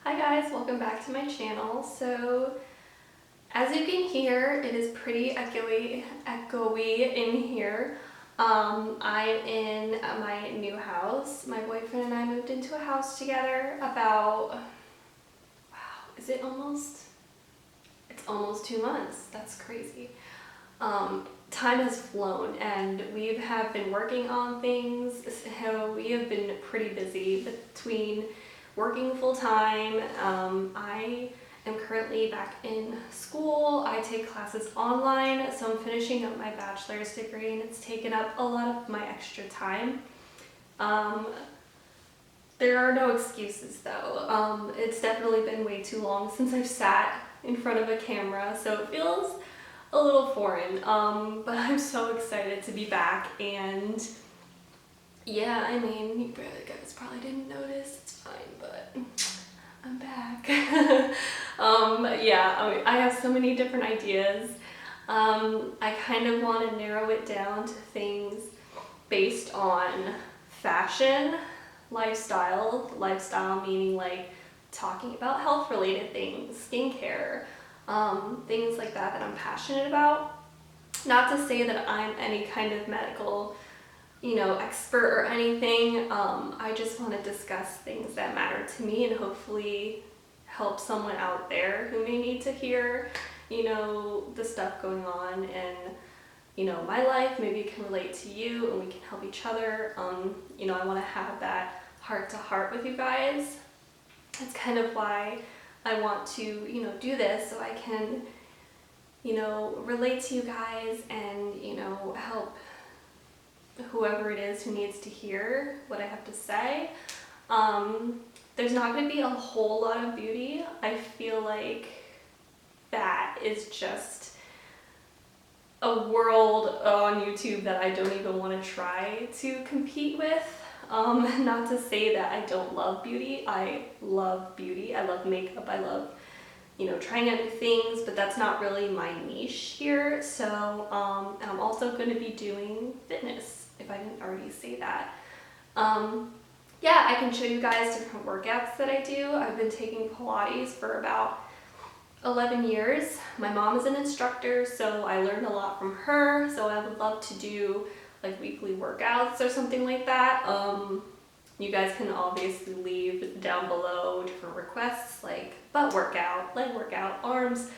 Hi guys, welcome back to my channel. So as you can hear, it is pretty echoey in here. I'm in my new house. My boyfriend and I moved into a house together about, wow, it's almost 2 months. That's crazy. Time has flown and we have been working on things. So we have been pretty busy between working full-time. I am currently back in school. I take classes online, so I'm finishing up my bachelor's degree and it's taken up a lot of my extra time. There are no excuses though. It's definitely been way too long since I've sat in front of a camera, so it feels a little foreign, but I'm so excited to be back. And yeah, I mean, you guys probably didn't notice, it's fine, but I'm back. Yeah, I have so many different ideas. I kind of want to narrow it down to things based on fashion, lifestyle meaning like talking about health related things, skincare, things like that I'm passionate about. Not to say that I'm any kind of medical expert or anything. I just want to discuss things that matter to me and hopefully help someone out there who may need to hear, the stuff going on in, my life. Maybe it can relate to you and we can help each other. I want to have that heart to heart with you guys. That's kind of why I want to, do this, so I can, relate to you guys and, help whoever it is who needs to hear what I have to say. There's not going to be a whole lot of beauty. I feel like that is just a world on YouTube that I don't even want to try to compete with. Not to say that I don't love beauty. I love beauty. I love makeup. I love, trying out new things, but that's not really my niche here. So, and I'm also going to be doing fitness, if I didn't already say that. Yeah, I can show you guys different workouts that I do. I've been taking Pilates for about 11 years. My mom is an instructor, so I learned a lot from her. So I would love to do like weekly workouts or something like that. You guys can obviously leave down below different requests like butt workout, leg workout, arms,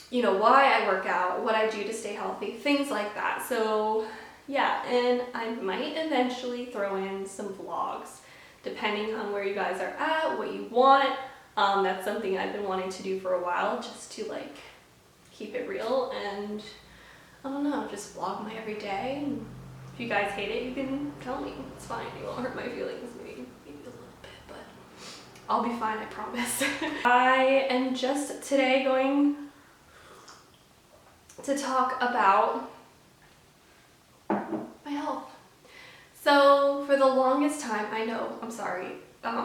why I work out, what I do to stay healthy, things like that. So yeah, and I might eventually throw in some vlogs depending on where you guys are at, what you want. That's something I've been wanting to do for a while, just to like keep it real and I don't know, just vlog my everyday. And if you guys hate it, you can tell me. It's fine. It won't hurt my feelings, maybe a little bit, but I'll be fine, I promise. I am just today going to talk about my health. So for the longest time, I know, I'm sorry, that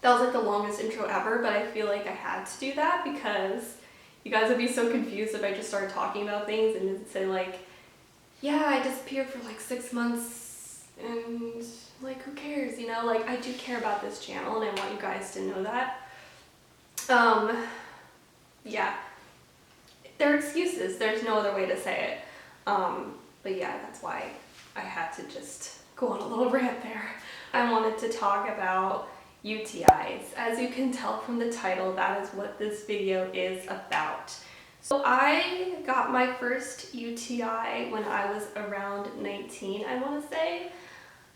was like the longest intro ever, but I feel like I had to do that because you guys would be so confused if I just started talking about things and say like, yeah, I disappeared for like 6 months and like who cares, like I do care about this channel and I want you guys to know that. Yeah, there are excuses, there's no other way to say it. But yeah, that's why I had to just go on a little rant there. I wanted to talk about UTIs. As you can tell from the title, that is what this video is about. So I got my first UTI when I was around 19, I want to say.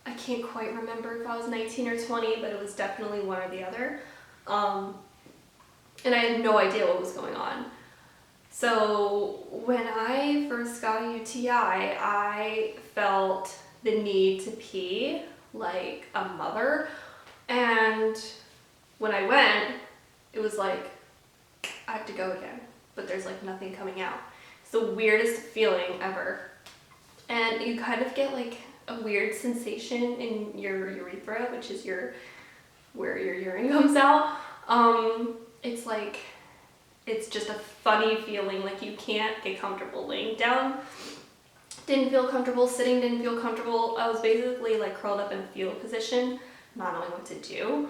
I can't quite remember if I was 19 or 20, but it was definitely one or the other. And I had no idea what was going on. So when I first got a UTI, I felt the need to pee like a mother. And when I went, it was like, I have to go again, but there's like nothing coming out. It's the weirdest feeling ever. And you kind of get like a weird sensation in your urethra, which is where your urine comes out. It's like, it's just a funny feeling, like you can't get comfortable laying down. Didn't feel comfortable, sitting didn't feel comfortable. I was basically like curled up in a fetal position, not knowing what to do.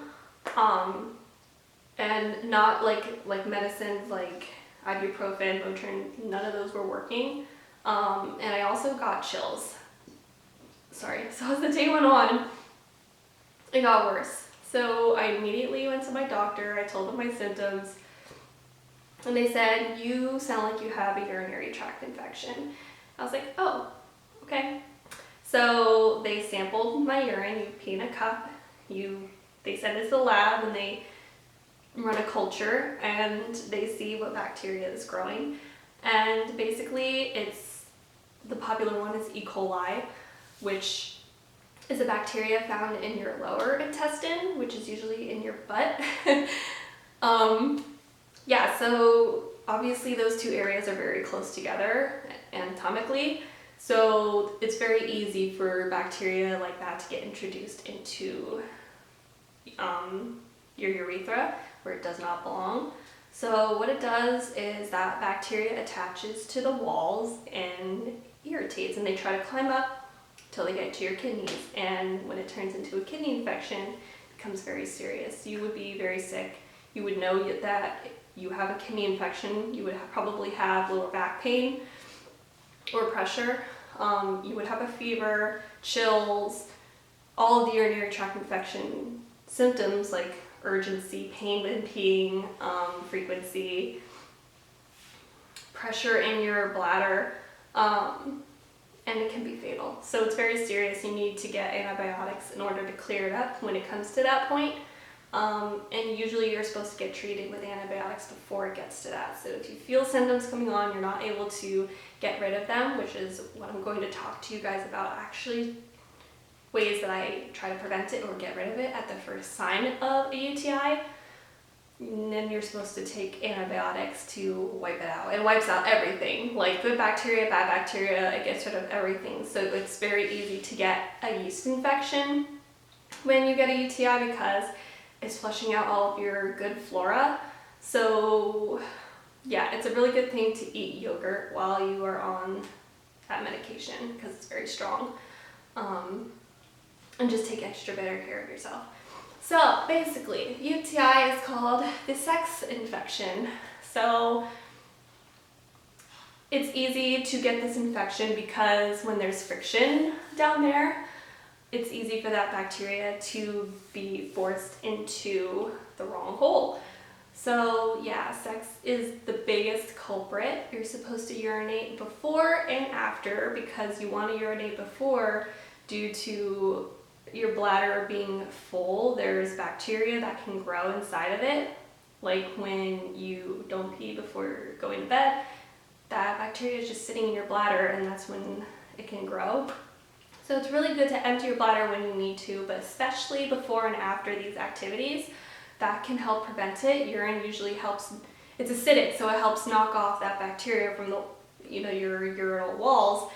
and not like medicines like ibuprofen, Motrin, none of those were working. And I also got chills. Sorry. So as the day went on, it got worse. So I immediately went to my doctor. I told them my symptoms. And they said, you sound like you have a urinary tract infection. I was like, oh, okay. So they sampled my urine. You pee in a cup. They send it to the lab and they run a culture and they see what bacteria is growing. And basically the popular one is E. coli, which is a bacteria found in your lower intestine, which is usually in your butt. Yeah, so obviously those two areas are very close together anatomically. So it's very easy for bacteria like that to get introduced into your urethra where it does not belong. So what it does is that bacteria attaches to the walls and irritates, and they try to climb up till they get to your kidneys. And when it turns into a kidney infection, it becomes very serious. You would be very sick. You would know that you have a kidney infection. You would probably have lower back pain or pressure. You would have a fever, chills, all of the urinary tract infection symptoms like urgency, pain when peeing, frequency, pressure in your bladder, and it can be fatal. So it's very serious. You need to get antibiotics in order to clear it up when it comes to that point. And usually you're supposed to get treated with antibiotics before it gets to that. So if you feel symptoms coming on, you're not able to get rid of them, which is what I'm going to talk to you guys about, actually ways that I try to prevent it or get rid of it at the first sign of a UTI. And then you're supposed to take antibiotics to wipe it out. It wipes out everything, like good bacteria, bad bacteria, it gets rid of everything. So it's very easy to get a yeast infection when you get a UTI because it's flushing out all of your good flora. So yeah, it's a really good thing to eat yogurt while you are on that medication because it's very strong. And just take extra better care of yourself. So basically, UTI is called the sex infection. So it's easy to get this infection because when there's friction down there, it's easy for that bacteria to be forced into the wrong hole. So yeah, sex is the biggest culprit. You're supposed to urinate before and after because you want to urinate before due to your bladder being full. There's bacteria that can grow inside of it. Like when you don't pee before going to bed, that bacteria is just sitting in your bladder and that's when it can grow. So it's really good to empty your bladder when you need to, but especially before and after these activities, that can help prevent it. Urine usually helps, it's acidic, so it helps knock off that bacteria from the, your urinal walls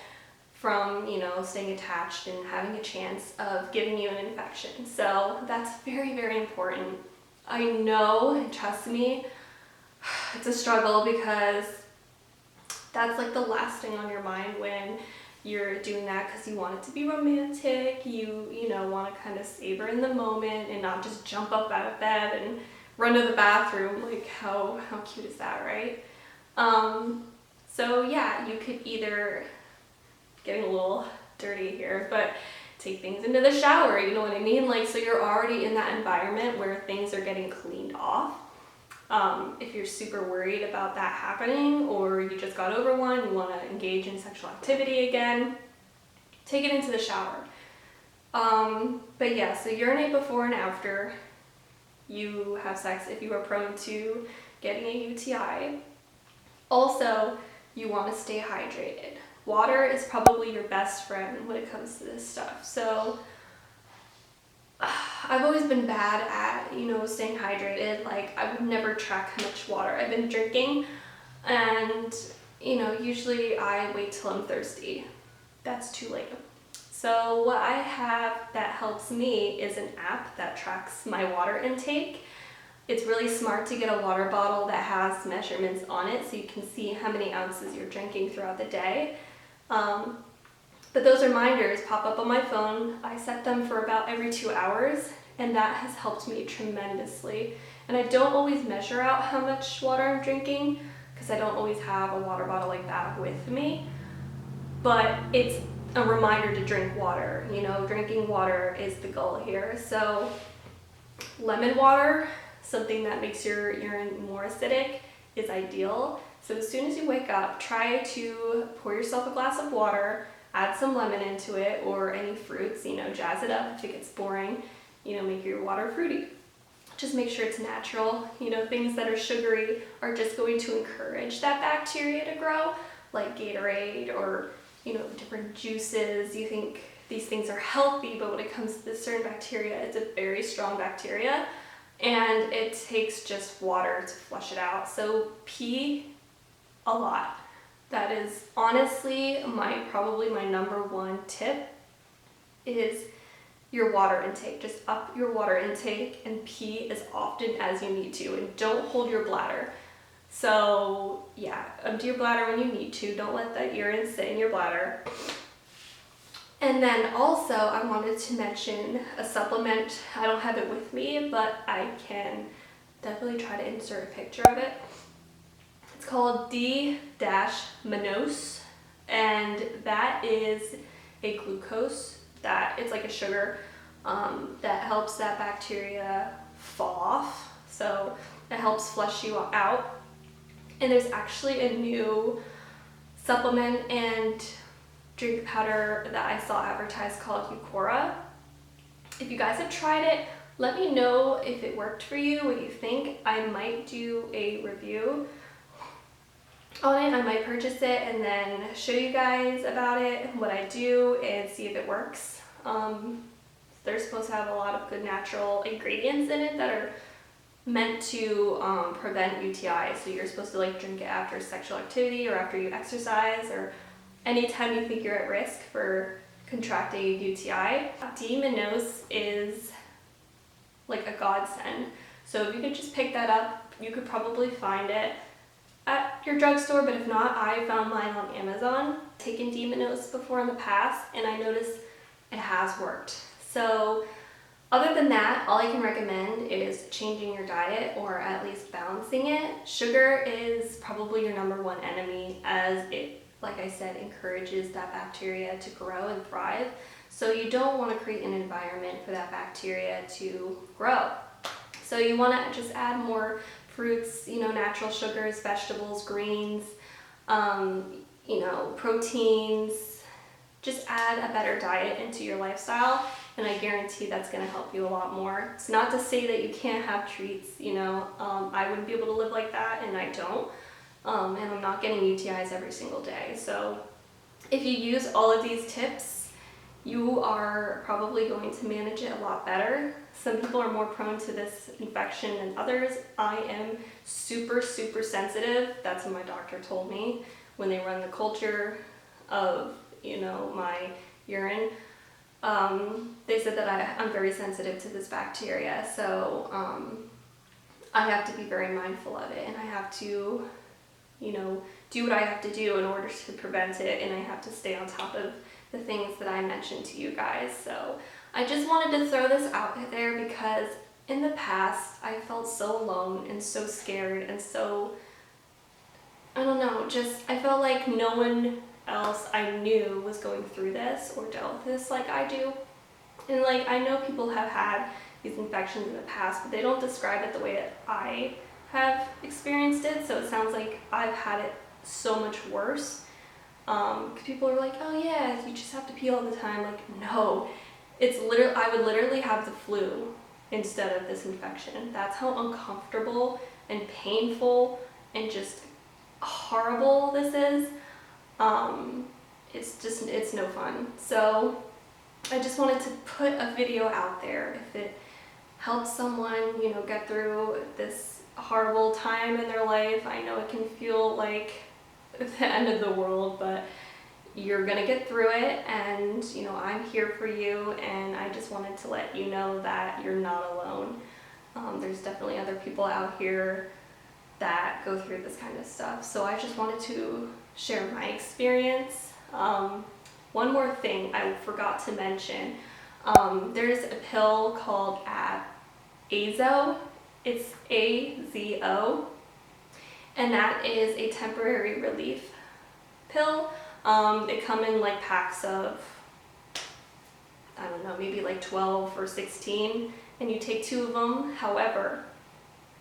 from, staying attached and having a chance of giving you an infection. So that's very, very important. I know, and trust me, it's a struggle because that's like the last thing on your mind when you're doing that because you want it to be romantic, you want to kind of savor in the moment and not just jump up out of bed and run to the bathroom. Like how cute is that, right? So yeah, you could either, getting a little dirty here, but take things into the shower, you know what I mean? Like, so you're already in that environment where things are getting cleaned off. If you're super worried about that happening or you just got over one, you want to engage in sexual activity again, take it into the shower. But yeah, so urinate before and after you have sex if you are prone to getting a UTI. Also, you want to stay hydrated. Water is probably your best friend when it comes to this stuff. So I've always been bad at, staying hydrated. Like I would never track how much water I've been drinking. And, usually I wait till I'm thirsty. That's too late. So what I have that helps me is an app that tracks my water intake. It's really smart to get a water bottle that has measurements on it so you can see how many ounces you're drinking throughout the day. But those reminders pop up on my phone. I set them for about every 2 hours and that has helped me tremendously. And I don't always measure out how much water I'm drinking because I don't always have a water bottle like that with me, but it's a reminder to drink water. You know, drinking water is the goal here. So lemon water, something that makes your urine more acidic, is ideal. So as soon as you wake up, try to pour yourself a glass of water, add some lemon into it or any fruits, you know, jazz it up if it gets boring, you know, make your water fruity. Just make sure it's natural. You know, things that are sugary are just going to encourage that bacteria to grow, like Gatorade or, you know, different juices. You think these things are healthy, but when it comes to this certain bacteria, it's a very strong bacteria, and it takes just water to flush it out. So pee a lot. That is honestly probably my number one tip is your water intake. Just up your water intake and pee as often as you need to, and don't hold your bladder. So yeah, empty your bladder when you need to. Don't let that urine sit in your bladder. And then also I wanted to mention a supplement. I don't have it with me, but I can definitely try to insert a picture of it. It's called D-Mannose, and that is a glucose that it's like a sugar that helps that bacteria fall off. So it helps flush you out. And there's actually a new supplement and drink powder that I saw advertised called Eucora. If you guys have tried it, let me know if it worked for you, what you think. I might do a review on it. I might purchase it and then show you guys about it, what I do, and see if it works. They're supposed to have a lot of good natural ingredients in it that are meant to prevent UTIs. So you're supposed to like drink it after sexual activity or after you exercise or anytime you think you're at risk for contracting a UTI. D-Mannose is like a godsend. So if you could just pick that up, you could probably find it at your drugstore, but if not, I found mine on Amazon. I've taken D-Mannose before in the past, and I noticed it has worked. So other than that, all I can recommend is changing your diet or at least balancing it. Sugar is probably your number one enemy, as it, like I said, encourages that bacteria to grow and thrive. So you don't want to create an environment for that bacteria to grow. So you want to just add more fruits, you know, natural sugars, vegetables, greens, you know, proteins. Just add a better diet into your lifestyle, and I guarantee that's going to help you a lot more. It's not to say that you can't have treats, you know. I wouldn't be able to live like that, and I don't. And I'm not getting UTIs every single day. So if you use all of these tips, you are probably going to manage it a lot better. Some people are more prone to this infection than others. I am super, super sensitive. That's what my doctor told me when they run the culture of, you know, my urine. They said that I'm very sensitive to this bacteria. So I have to be very mindful of it, and I have to, you know, do what I have to do in order to prevent it, and I have to stay on top of the things that I mentioned to you guys. So I just wanted to throw this out there because in the past I felt so alone and so scared and so, I don't know, just I felt like no one else I knew was going through this or dealt with this like I do. And like, I know people have had these infections in the past, but they don't describe it the way that I have experienced it. So it sounds like I've had it so much worse. Because people are like, oh yeah, you just have to pee all the time. Like, no, it's literally, I would literally have the flu instead of this infection. That's how uncomfortable and painful and just horrible this is. It's no fun. So I just wanted to put a video out there. If it helps someone, you know, get through this horrible time in their life. I know it can feel like the end of the world, but you're gonna get through it, and you know, I'm here for you, and I just wanted to let you know that you're not alone. There's definitely other people out here that go through this kind of stuff, so I just wanted to share my experience. One more thing I forgot to mention, There's a pill called AZO. It's AZO, and that is a temporary relief pill. They come in like packs of, I don't know, maybe like 12 or 16, and you take 2 of them. However,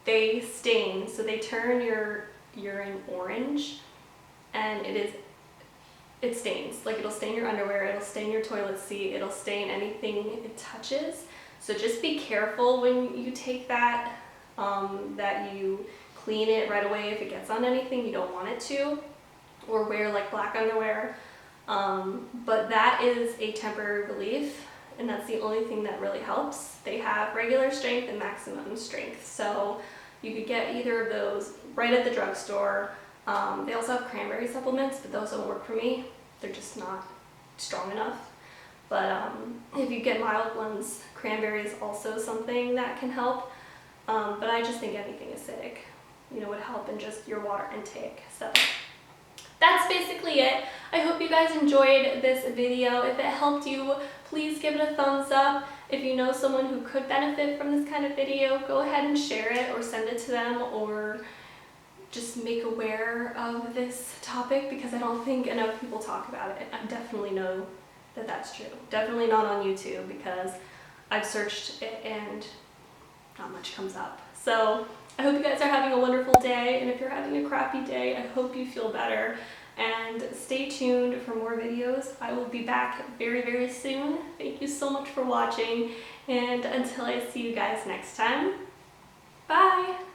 they stain, so they turn your urine orange, and it stains. Like, it'll stain your underwear, it'll stain your toilet seat, it'll stain anything it touches. So just be careful when you take that, that you clean it right away if it gets on anything you don't want it to, or wear like black underwear. But that is a temporary relief, and that's the only thing that really helps. They have regular strength and maximum strength, so you could get either of those right at the drugstore. They also have cranberry supplements, but those don't work for me. They're just not strong enough. But if you get mild ones, cranberry is also something that can help. But I just think anything acidic, would help in just your water intake. So that's basically it. I hope you guys enjoyed this video. If it helped you, please give it a thumbs up. If you know someone who could benefit from this kind of video, go ahead and share it or send it to them, or just make aware of this topic, because I don't think enough people talk about it. I definitely know that that's true. Definitely not on YouTube, because I've searched it and not much comes up. So I hope you guys are having a wonderful day, and if you're having a crappy day, I hope you feel better. And stay tuned for more videos. I will be back very, very soon. Thank you so much for watching, and until I see you guys next time, bye!